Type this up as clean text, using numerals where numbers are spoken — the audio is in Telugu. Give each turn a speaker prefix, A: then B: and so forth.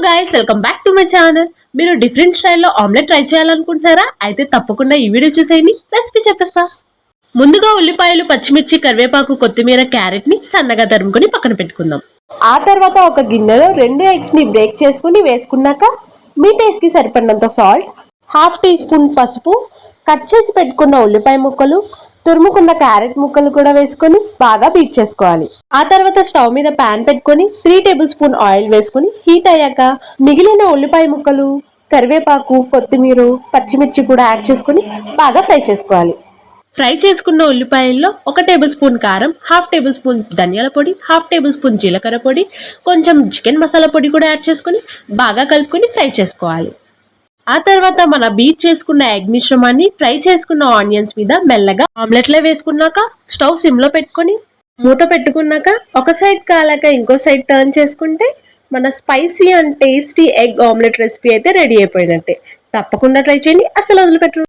A: Guys, welcome back to my channel. మీరు డిఫరెంట్ స్టైల్లో ఆమ్లెట్ ట్రై చేయాలనుకుంటున్నారా? అయితే తప్పకుండా ఈ వీడియో చూసేయండి, రెసిపీ చెప్పేస్తా. ముందుగా ఉల్లిపాయలు, పచ్చిమిర్చి, కరివేపాకు, కొత్తిమీర, క్యారెట్ ని సన్నగా తరుముకొని పక్కన పెట్టుకుందాం. ఆ తర్వాత ఒక గిన్నెలో 2 ఎగ్స్ ని బ్రేక్ చేసుకుని వేసుకున్నాక మీ టేస్ట్ కి సరిపడినంత సాల్ట్, హాఫ్ టీ స్పూన్ పసుపు, కట్ చేసి పెట్టుకున్న ఉల్లిపాయ ముక్కలు, తురుముకున్న క్యారెట్ ముక్కలు కూడా వేసుకొని బాగా బీట్ చేసుకోవాలి. ఆ తర్వాత స్టవ్ మీద పాన్ పెట్టుకొని 3 టేబుల్ స్పూన్ ఆయిల్ వేసుకొని హీట్ అయ్యాక మిగిలిన ఉల్లిపాయ ముక్కలు, కరివేపాకు, కొత్తిమీర, పచ్చిమిర్చి కూడా యాడ్ చేసుకొని బాగా ఫ్రై చేసుకోవాలి. ఫ్రై చేసుకున్న ఉల్లిపాయల్లో 1 టేబుల్ స్పూన్ కారం, హాఫ్ టేబుల్ స్పూన్ ధనియాల పొడి, హాఫ్ టేబుల్ స్పూన్ జీలకర్ర పొడి, కొంచెం చికెన్ మసాలా పొడి కూడా యాడ్ చేసుకొని బాగా కలుపుకొని ఫ్రై చేసుకోవాలి. ఆ తర్వాత మన బీట్ చేసుకున్న ఎగ్ మిశ్రమాన్ని ఫ్రై చేసుకున్న ఆనియన్స్ మీద మెల్లగా ఆమ్లెట్లే వేసుకున్నాక స్టవ్ సిమ్లో పెట్టుకొని మూత పెట్టుకున్నాక ఒక సైడ్ కాలాక ఇంకో సైడ్ టర్న్ చేసుకుంటే మన spicy and tasty egg omelette recipe అయితే రెడీ అయిపోయినట్టే. తప్పకుండా ట్రై చేయండి, అసలు వదిలిపెట్టరు.